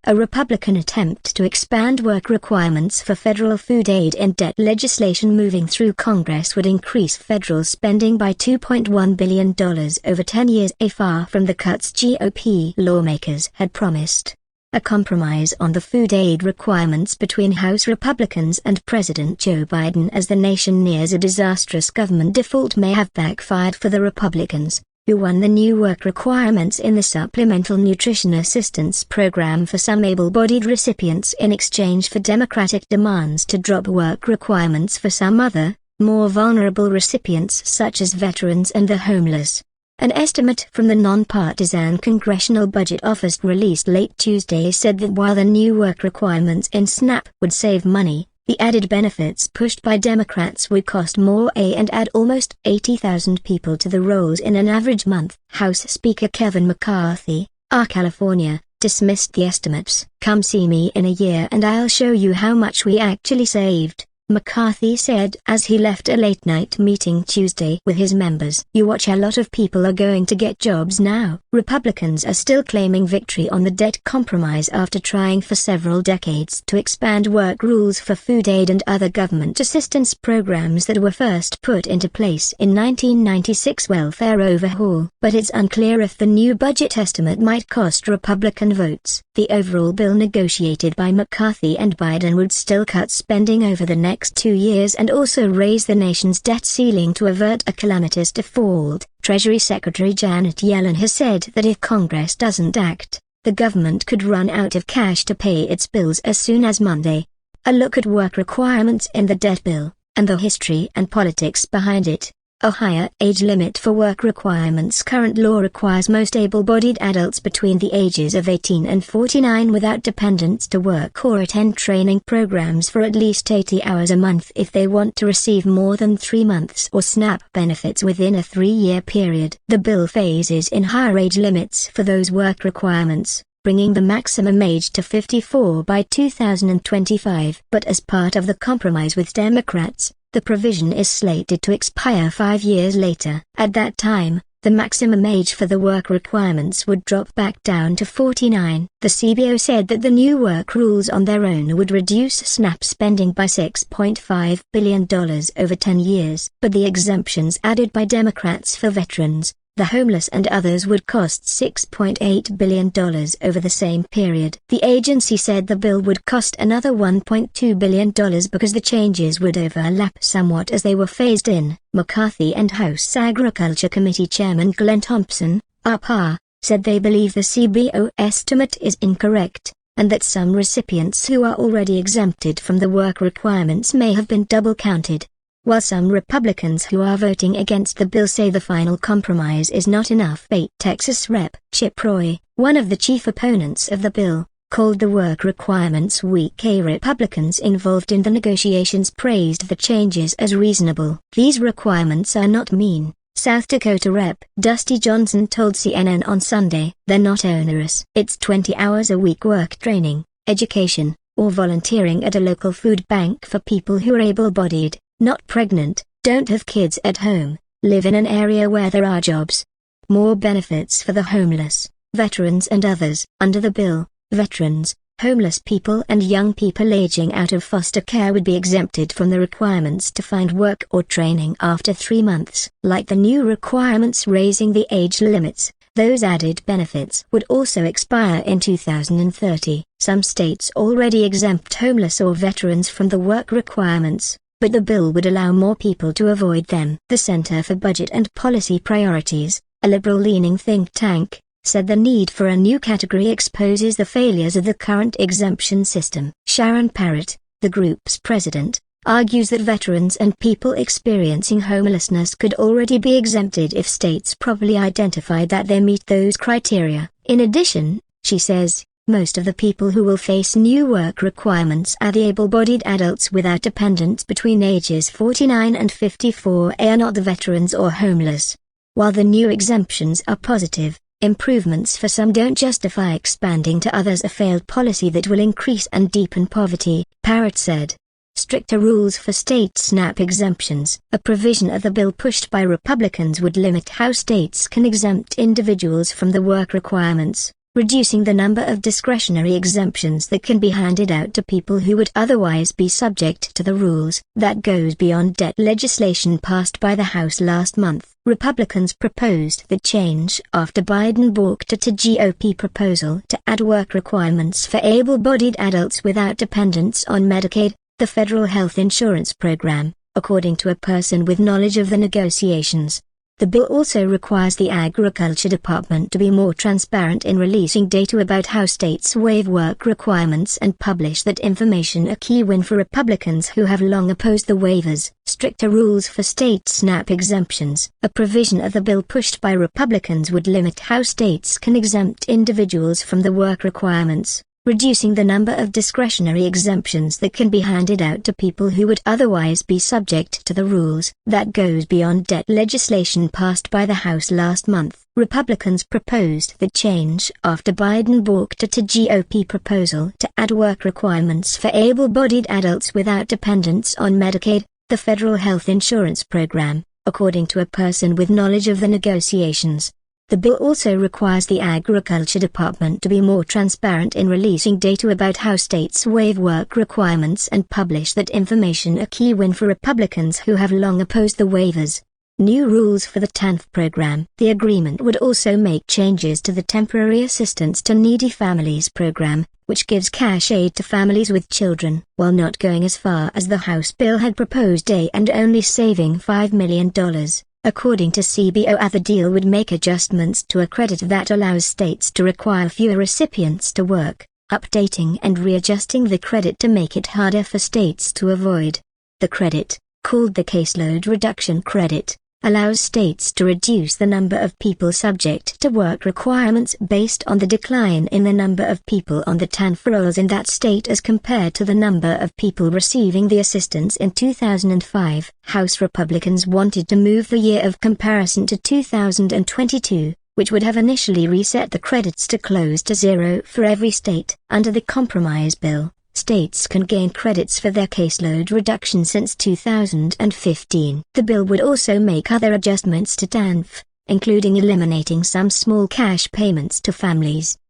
A Republican attempt to expand work requirements for federal food aid and debt legislation moving through Congress would increase federal spending by $2.1 billion over 10 years, far from the cuts GOP lawmakers had promised. A compromise on the food aid requirements between House Republicans and President Joe Biden as the nation nears a disastrous government default may have backfired for the Republicans, who won the new work requirements in the Supplemental Nutrition Assistance Program for some able-bodied recipients in exchange for Democratic demands to drop work requirements for some other, more vulnerable recipients such as veterans and the homeless. An estimate from the nonpartisan Congressional Budget Office released late Tuesday said that while the new work requirements in SNAP would save money, the added benefits pushed by Democrats would cost more and add almost 80,000 people to the rolls in an average month. House Speaker Kevin McCarthy, R-Calif, dismissed the estimates. "Come see me in a year and I'll show you how much we actually saved," McCarthy said as he left a late-night meeting Tuesday with his members. "You watch, a lot of people are going to get jobs now." Republicans are still claiming victory on the debt compromise after trying for several decades to expand work rules for food aid and other government assistance programs that were first put into place in 1996 welfare overhaul. But it's unclear if the new budget estimate might cost Republican votes. The overall bill negotiated by McCarthy and Biden would still cut spending over the next 2 years and also raise the nation's debt ceiling to avert a calamitous default. Treasury Secretary Janet Yellen has said that if Congress doesn't act, the government could run out of cash to pay its bills as soon as Monday. A look at work requirements in the debt bill, and the history and politics behind it. A higher age limit for work requirements. Current law requires most able-bodied adults between the ages of 18 and 49 without dependents to work or attend training programs for at least 80 hours a month if they want to receive more than 3 months or SNAP benefits within a 3-year period. The bill phases in higher age limits for those work requirements, bringing the maximum age to 54 by 2025. But as part of the compromise with Democrats, the provision is slated to expire 5 years later. At that time, the maximum age for the work requirements would drop back down to 49. The CBO said that the new work rules on their own would reduce SNAP spending by $6.5 billion over 10 years. But the exemptions added by Democrats for veterans, the homeless and others would cost $6.8 billion over the same period. The agency said the bill would cost another $1.2 billion because the changes would overlap somewhat as they were phased in. McCarthy and House Agriculture Committee Chairman Glenn Thompson, RPA, said they believe the CBO estimate is incorrect, and that some recipients who are already exempted from the work requirements may have been double-counted. While some Republicans who are voting against the bill say the final compromise is not enough. Texas Rep. Chip Roy, one of the chief opponents of the bill, called the work requirements weak. Republicans involved in the negotiations praised the changes as reasonable. "These requirements are not mean," South Dakota Rep. Dusty Johnson told CNN on Sunday. "They're not onerous. It's 20 hours a week work training, education, or volunteering at a local food bank for people who are able-bodied, not pregnant, don't have kids at home, live in an area where there are jobs. More benefits for the homeless, veterans and others." Under the bill, veterans, homeless people and young people aging out of foster care would be exempted from the requirements to find work or training after 3 months. Like the new requirements raising the age limits, those added benefits would also expire in 2030. Some states already exempt homeless or veterans from the work requirements, but the bill would allow more people to avoid them. The Center for Budget and Policy Priorities, a liberal-leaning think tank, said the need for a new category exposes the failures of the current exemption system. Sharon Parrott, the group's president, argues that veterans and people experiencing homelessness could already be exempted if states properly identified that they meet those criteria. In addition, she says, most of the people who will face new work requirements are the able-bodied adults without dependents between ages 49 and 54 and are not the veterans or homeless. While the new exemptions are positive, improvements for some don't justify expanding to others a failed policy that will increase and deepen poverty, Parrott said. Stricter rules for state SNAP exemptions. A provision of the bill pushed by Republicans would limit how states can exempt individuals from the work requirements, reducing the number of discretionary exemptions that can be handed out to people who would otherwise be subject to the rules. That goes beyond debt legislation passed by the House last month. Republicans proposed the change after Biden balked at a GOP proposal to add work requirements for able-bodied adults without dependents on Medicaid, the federal health insurance program, according to a person with knowledge of the negotiations. The bill also requires the Agriculture Department to be more transparent in releasing data about how states waive work requirements and publish that information, a key win for Republicans who have long opposed the waivers. Stricter rules for state SNAP exemptions. A provision of the bill pushed by Republicans would limit how states can exempt individuals from the work requirements, reducing the number of discretionary exemptions that can be handed out to people who would otherwise be subject to the rules. That goes beyond debt legislation passed by the House last month. Republicans proposed the change after Biden balked at a GOP proposal to add work requirements for able-bodied adults without dependents on Medicaid, the federal health insurance program, according to a person with knowledge of the negotiations. The bill also requires the Agriculture Department to be more transparent in releasing data about how states waive work requirements and publish that information, a key win for Republicans who have long opposed the waivers. New rules for the TANF program. The agreement would also make changes to the Temporary Assistance to Needy Families program, which gives cash aid to families with children, while not going as far as the House bill had proposed and only saving $5 million. According to CBO, the deal would make adjustments to a credit that allows states to require fewer recipients to work, updating and readjusting the credit to make it harder for states to avoid. The credit, called the Caseload Reduction Credit, allows states to reduce the number of people subject to work requirements based on the decline in the number of people on the TANF rolls in that state as compared to the number of people receiving the assistance in 2005. House Republicans wanted to move the year of comparison to 2022, which would have initially reset the credits to close to zero for every state. Under the compromise bill, states can gain credits for their caseload reduction since 2015. The bill would also make other adjustments to TANF, including eliminating some small cash payments to families.